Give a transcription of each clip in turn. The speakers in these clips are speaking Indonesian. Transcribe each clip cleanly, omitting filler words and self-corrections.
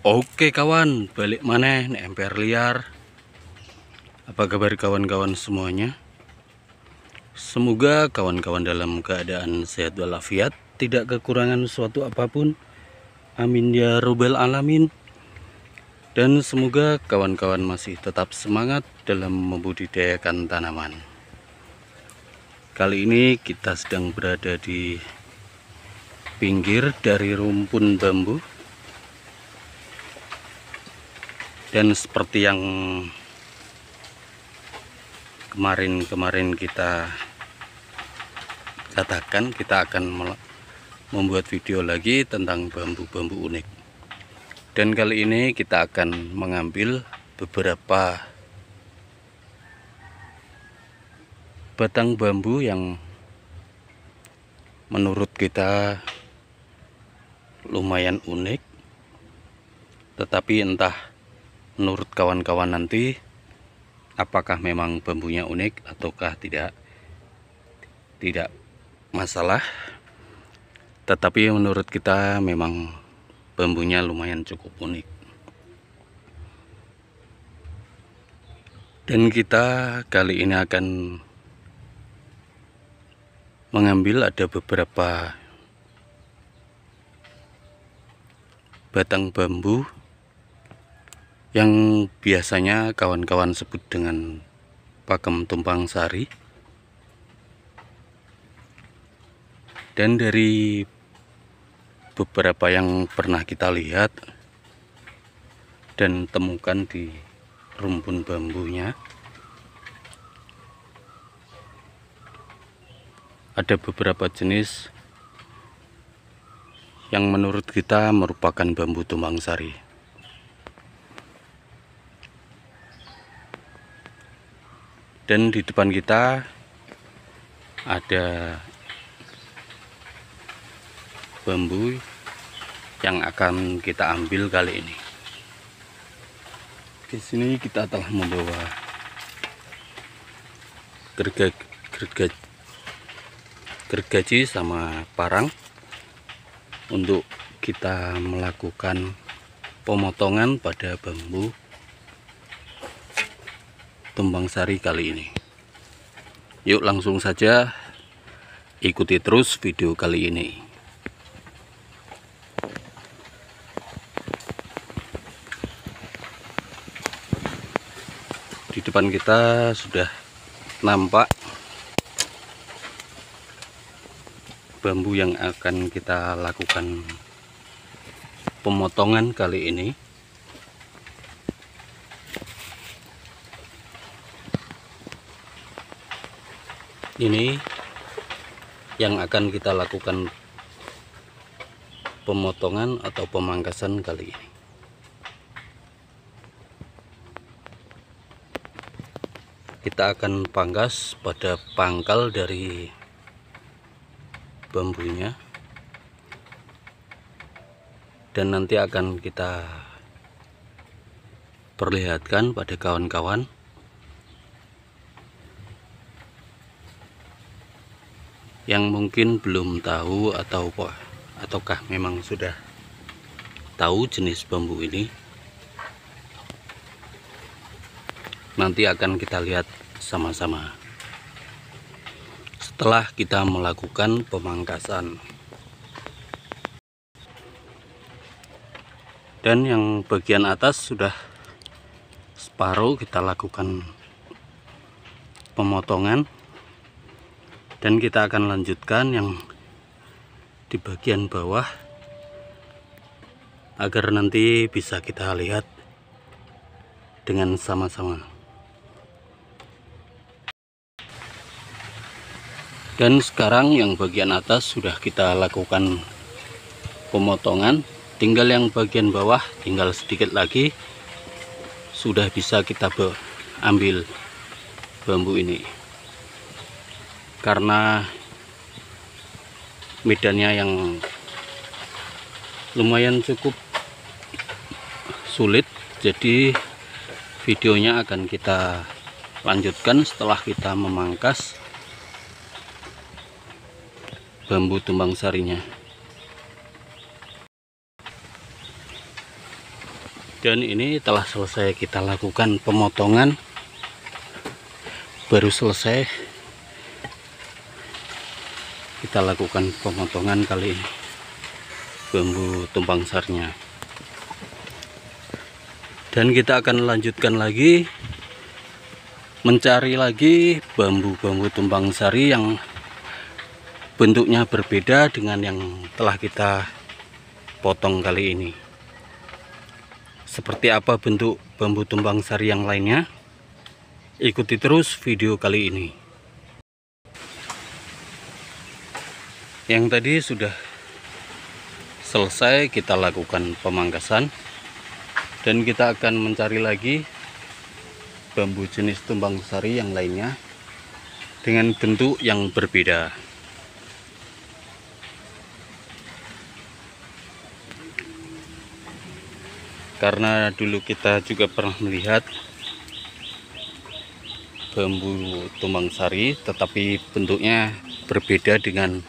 Oke kawan, balik maneh nek MPR liar. Apa kabar kawan-kawan semuanya? Semoga kawan-kawan dalam keadaan sehat walafiat, tidak kekurangan suatu apapun. Amin ya robbal alamin. Dan semoga kawan-kawan masih tetap semangat dalam membudidayakan tanaman. Kali ini kita sedang berada di pinggir dari rumpun bambu. Dan seperti yang kemarin kita katakan, kita akan membuat video lagi tentang bambu-bambu unik. Dan kali ini kita akan mengambil beberapa batang bambu yang menurut kita lumayan unik, tetapi entah menurut kawan-kawan nanti apakah memang bambunya unik ataukah tidak masalah. Tetapi menurut kita memang bambunya lumayan cukup unik. Dan kita kali ini akan mengambil ada beberapa batang bambu yang biasanya kawan-kawan sebut dengan pakem tumpang sari. Dan dari beberapa yang pernah kita lihat dan temukan di rumpun bambunya, ada beberapa jenis yang menurut kita merupakan bambu tumpang sari. Dan di depan kita ada bambu yang akan kita ambil kali ini. Di sini kita telah membawa gergaji sama parang untuk kita melakukan pemotongan pada bambu tumpang sari kali ini. Yuk langsung saja ikuti terus video kali ini. Di depan kita sudah nampak bambu yang akan kita lakukan pemotongan kali ini. Ini yang akan kita lakukan pemotongan atau pemangkasan kali ini. Kita akan pangkas pada pangkal dari bambunya, dan nanti akan kita perlihatkan pada kawan-kawan yang mungkin belum tahu ataukah memang sudah tahu jenis bambu ini. Nanti akan kita lihat sama-sama setelah kita melakukan pemangkasan. Dan yang bagian atas sudah separuh kita lakukan pemotongan, dan kita akan lanjutkan yang di bagian bawah agar nanti bisa kita lihat dengan sama-sama. Dan sekarang yang bagian atas sudah kita lakukan pemotongan, tinggal yang bagian bawah tinggal sedikit lagi sudah bisa kita ambil bambu ini. Karena medannya yang lumayan cukup sulit, jadi videonya akan kita lanjutkan setelah kita memangkas bambu tumpang sarinya. Dan ini telah selesai kita lakukan pemotongan, baru selesai kita lakukan pemotongan kali ini bambu tumpang sarnya. Dan kita akan lanjutkan lagi mencari lagi bambu-bambu tumpang sari yang bentuknya berbeda dengan yang telah kita potong kali ini. Seperti apa bentuk bambu tumpang sari yang lainnya? Ikuti terus video kali ini. Yang tadi sudah selesai kita lakukan pemangkasan, dan kita akan mencari lagi bambu jenis tumpang sari yang lainnya dengan bentuk yang berbeda. Karena dulu kita juga pernah melihat bambu tumpang sari tetapi bentuknya berbeda dengan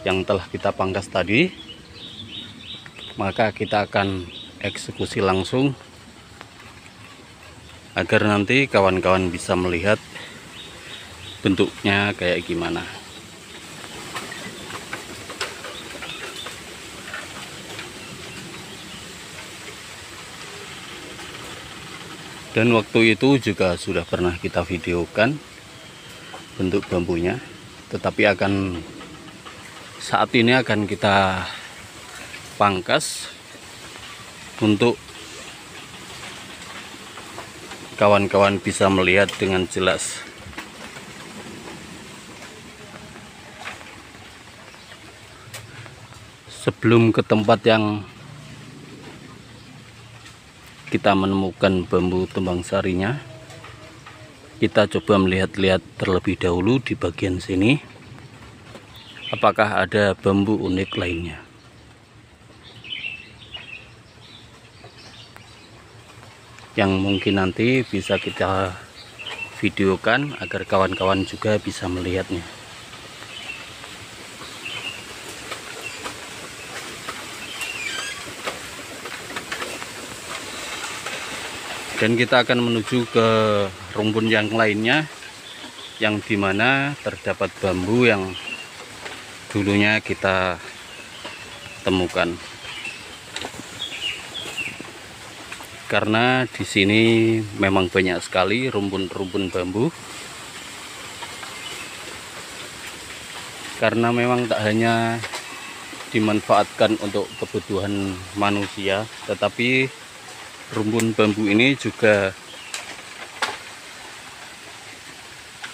yang telah kita pangkas tadi, maka kita akan eksekusi langsung agar nanti kawan-kawan bisa melihat bentuknya kayak gimana. Dan waktu itu juga sudah pernah kita videokan bentuk bambunya, tetapi saat ini akan kita pangkas untuk kawan-kawan bisa melihat dengan jelas. Sebelum ke tempat yang kita menemukan bambu tumpang sarinya, kita coba melihat-lihat terlebih dahulu di bagian sini apakah ada bambu unik lainnya. Yang mungkin nanti bisa kita videokan agar kawan-kawan juga bisa melihatnya. Dan kita akan menuju ke rumpun yang lainnya, yang dimana terdapat bambu yang dulunya kita temukan. Karena di sini memang banyak sekali rumpun-rumpun bambu. Karena memang tak hanya dimanfaatkan untuk kebutuhan manusia, tetapi rumpun bambu ini juga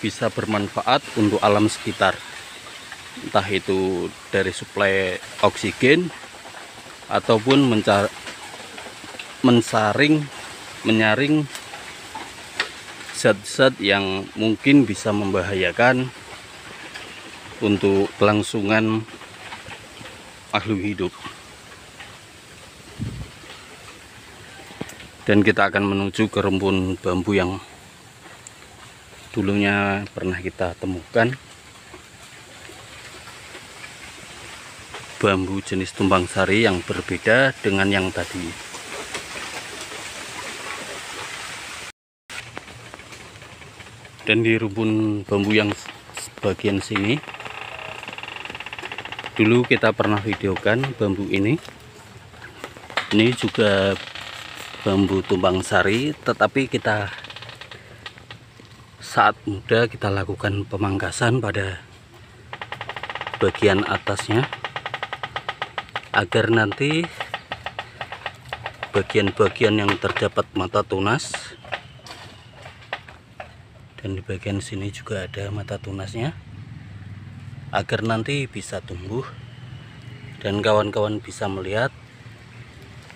bisa bermanfaat untuk alam sekitar, entah itu dari suplai oksigen ataupun menyaring zat-zat yang mungkin bisa membahayakan untuk kelangsungan makhluk hidup. Dan kita akan menuju ke rumpun bambu yang dulunya pernah kita temukan, bambu jenis tumpang sari yang berbeda dengan yang tadi. Dan di rumpun bambu yang bagian sini dulu kita pernah videokan bambu ini. Ini juga bambu tumpang sari, tetapi kita saat muda kita lakukan pemangkasan pada bagian atasnya agar nanti bagian-bagian yang terdapat mata tunas, dan di bagian sini juga ada mata tunasnya, agar nanti bisa tumbuh dan kawan-kawan bisa melihat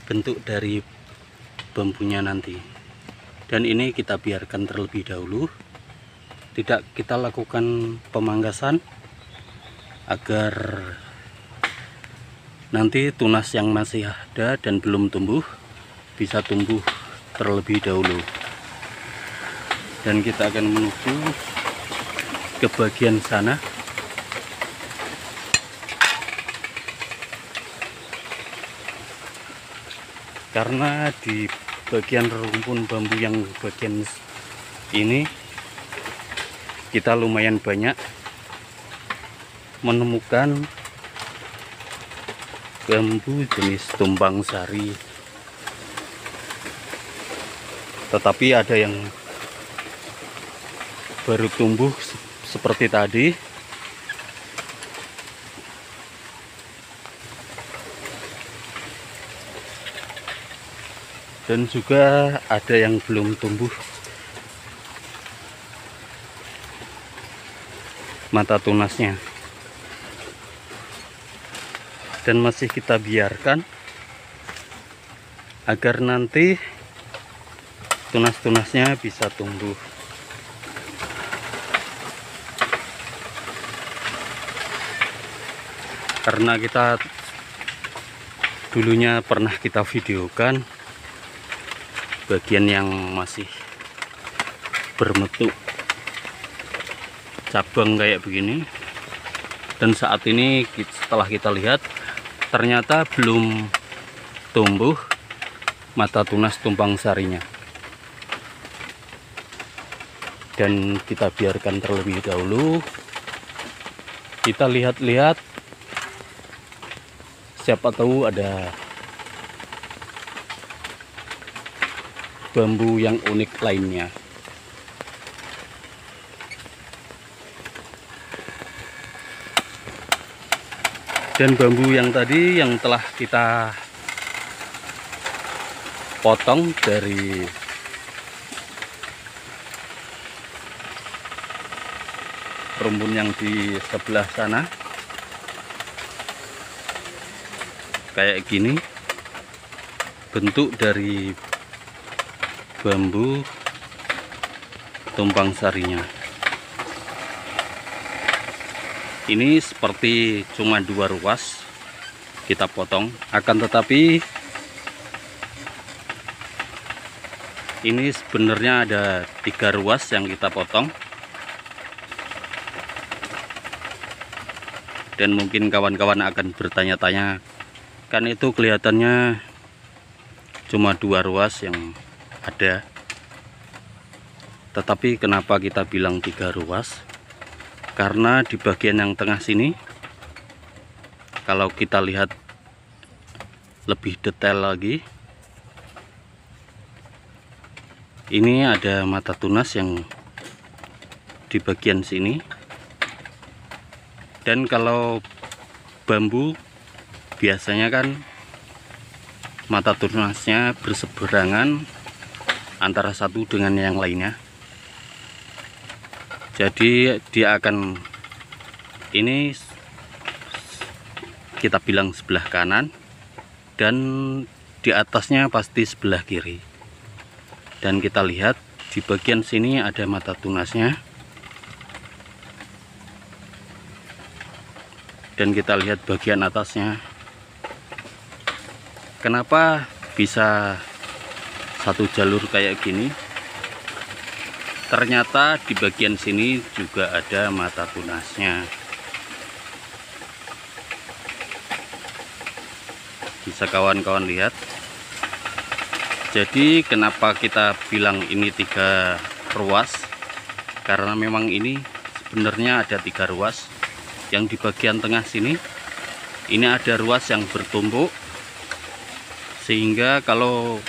bentuk dari bambunya nanti. Dan ini kita biarkan terlebih dahulu, tidak kita lakukan pemangkasan agar nanti tunas yang masih ada dan belum tumbuh bisa tumbuh terlebih dahulu. Dan kita akan menuju ke bagian sana. karena di bagian rumpun bambu yang bagian ini kita lumayan banyak menemukan bambu jenis tumpang sari, tetapi ada yang baru tumbuh seperti tadi. Dan juga ada yang belum tumbuh mata tunasnya. Dan masih kita biarkan agar nanti tunas-tunasnya bisa tumbuh. Karena kita dulunya pernah kita videokan bagian yang masih berbentuk cabang kayak begini, dan saat ini setelah kita lihat ternyata belum tumbuh mata tunas tumpang sarinya, dan kita biarkan terlebih dahulu. Kita lihat-lihat, siapa tahu ada bambu yang unik lainnya. Dan bambu yang tadi yang telah kita potong dari rumpun yang di sebelah sana kayak gini, bentuk dari bambu tumpang sarinya. Ini seperti cuma 2 ruas kita potong, akan tetapi ini sebenarnya ada 3 ruas yang kita potong. Dan mungkin kawan-kawan akan bertanya-tanya, kan itu kelihatannya cuma 2 ruas yang ada, tetapi kenapa kita bilang 3 ruas? Karena di bagian yang tengah sini, kalau kita lihat lebih detail lagi, ini ada mata tunas yang di bagian sini. Dan kalau bambu biasanya kan mata tunasnya berseberangan antara satu dengan yang lainnya. Jadi dia akan, ini kita bilang sebelah kanan, dan di atasnya pasti sebelah kiri. Dan kita lihat di bagian sini ada mata tunasnya. Dan kita lihat bagian atasnya. Kenapa bisa satu jalur kayak gini? Ternyata di bagian sini juga ada mata tunasnya. Bisa kawan-kawan lihat. Jadi kenapa kita bilang ini 3 ruas? Karena memang ini sebenarnya ada 3 ruas. Yang di bagian tengah sini, ini ada ruas yang bertumpuk, sehingga kalau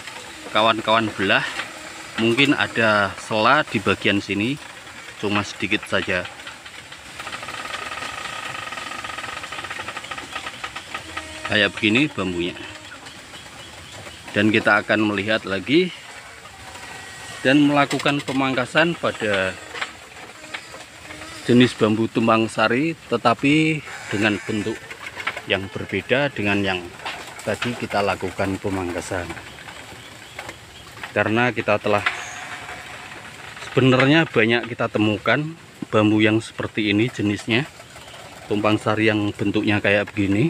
kawan-kawan belah, mungkin ada sela di bagian sini, cuma sedikit saja. Kayak begini bambunya. Dan kita akan melihat lagi dan melakukan pemangkasan pada jenis bambu tumpang sari, tetapi dengan bentuk yang berbeda dengan yang tadi kita lakukan pemangkasan. Karena kita telah, sebenarnya banyak kita temukan bambu yang seperti ini jenisnya, tumpang sari yang bentuknya kayak begini.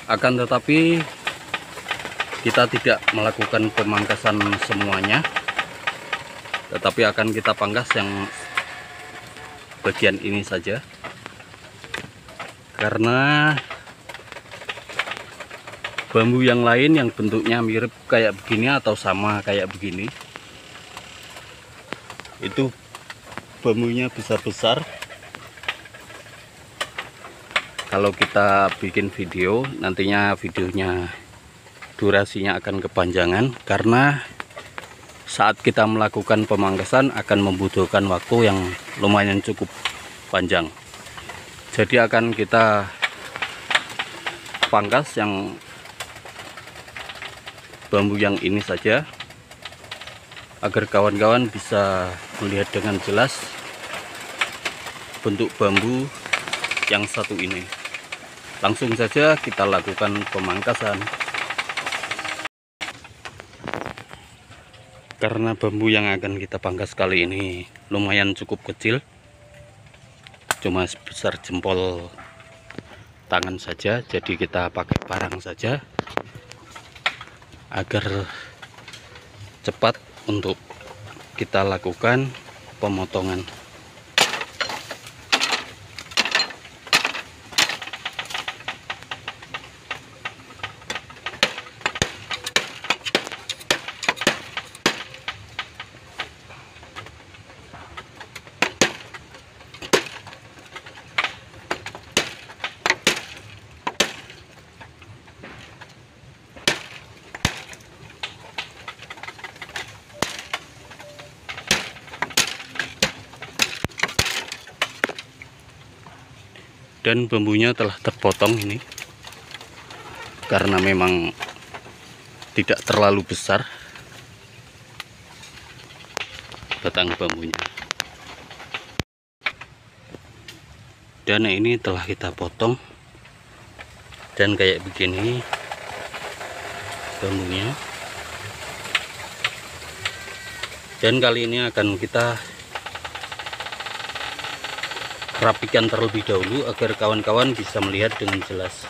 Akan tetapi kita tidak melakukan pemangkasan semuanya, tetapi akan kita pangkas yang bagian ini saja. karena bambu yang lain yang bentuknya mirip kayak begini atau sama kayak begini itu bambunya besar-besar. Kalau kita bikin video, nantinya videonya durasinya akan kepanjangan karena saat kita melakukan pemangkasan akan membutuhkan waktu yang lumayan cukup panjang. Jadi akan kita pangkas yang bambu yang ini saja agar kawan-kawan bisa melihat dengan jelas bentuk bambu yang satu ini. Langsung saja kita lakukan pemangkasan. Karena bambu yang akan kita pangkas kali ini lumayan cukup kecil, cuma sebesar jempol tangan saja, jadi kita pakai parang saja agar cepat untuk kita lakukan pemotongan. Dan bambunya telah terpotong ini karena memang tidak terlalu besar batang bambunya. Dan ini telah kita potong dan kayak begini bambunya. Dan kali ini akan kita rapikan terlebih dahulu agar kawan-kawan bisa melihat dengan jelas.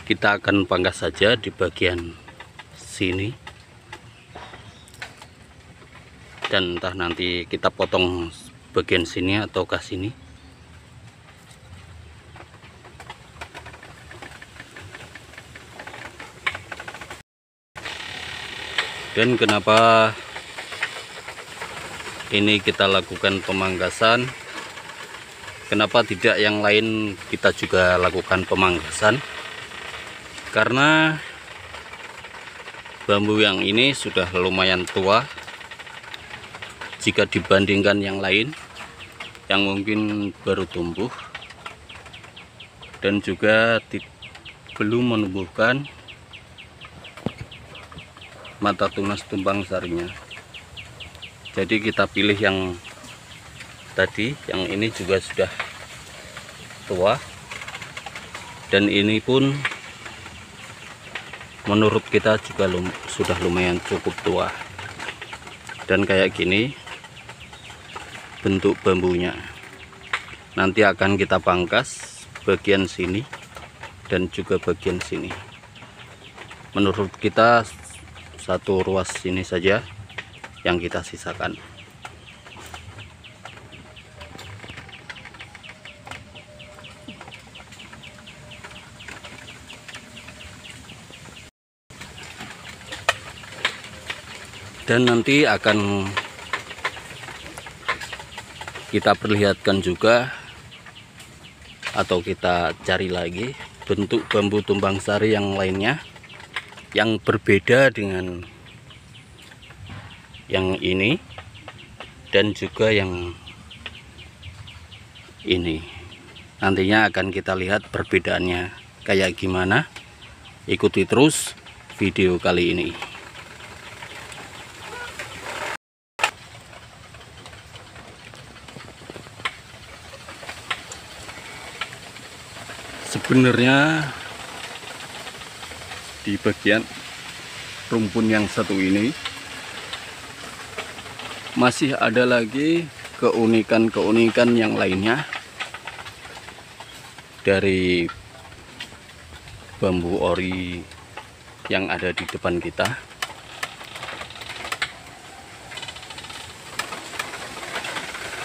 Kita akan pangkas saja di bagian sini, dan entah nanti kita potong bagian sini atau ke sini. Dan kenapa ini kita lakukan pemangkasan, kenapa tidak yang lain kita juga lakukan pemangkasan? Karena bambu yang ini sudah lumayan tua jika dibandingkan yang lain yang mungkin baru tumbuh dan juga belum menumbuhkan mata tunas tumpang sarinya. Jadi kita pilih yang tadi, yang ini juga sudah tua, dan ini pun menurut kita juga sudah lumayan cukup tua. Dan kayak gini bentuk bambunya. Nanti akan kita pangkas bagian sini dan juga bagian sini. Menurut kita satu ruas sini saja yang kita sisakan. Dan nanti akan kita perlihatkan juga atau kita cari lagi bentuk bambu tumbang sari yang lainnya yang berbeda dengan yang ini dan juga yang ini. Nantinya akan kita lihat perbedaannya kayak gimana. Ikuti terus video kali ini. Sebenarnya di bagian rumpun yang satu ini masih ada lagi keunikan-keunikan yang lainnya dari bambu ori yang ada di depan kita.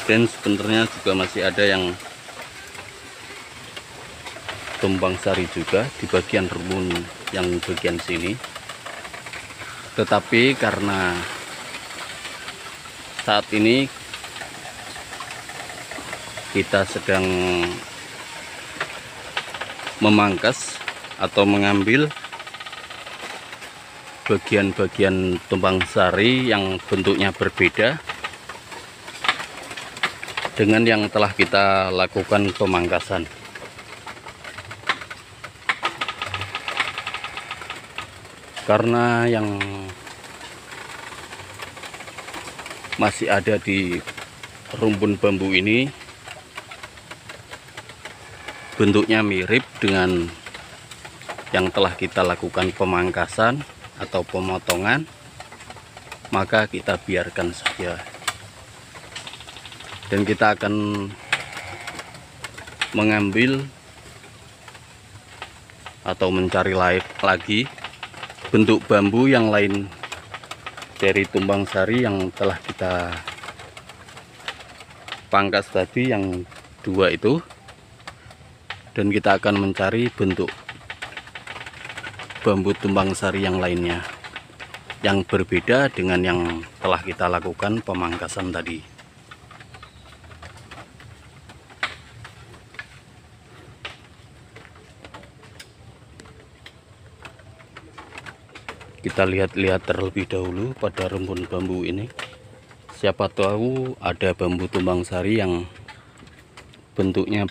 Dan sebenarnya juga masih ada yang tumbang sari juga di bagian rumpun yang bagian sini. Tetapi karena saat ini kita sedang memangkas atau mengambil bagian-bagian tumbang sari yang bentuknya berbeda dengan yang telah kita lakukan pemangkasan. Karena yang masih ada di rumpun bambu ini bentuknya mirip dengan yang telah kita lakukan pemangkasan atau pemotongan, maka kita biarkan saja. Dan kita akan mengambil atau mencari lagi bentuk bambu yang lain dari tumbang sari yang telah kita pangkas tadi, yang dua itu. Dan kita akan mencari bentuk bambu tumbang sari yang lainnya yang berbeda dengan yang telah kita lakukan pemangkasan tadi. Kita lihat-lihat terlebih dahulu pada rumpun bambu ini. Siapa tahu ada bambu tumbang sari yang bentuknya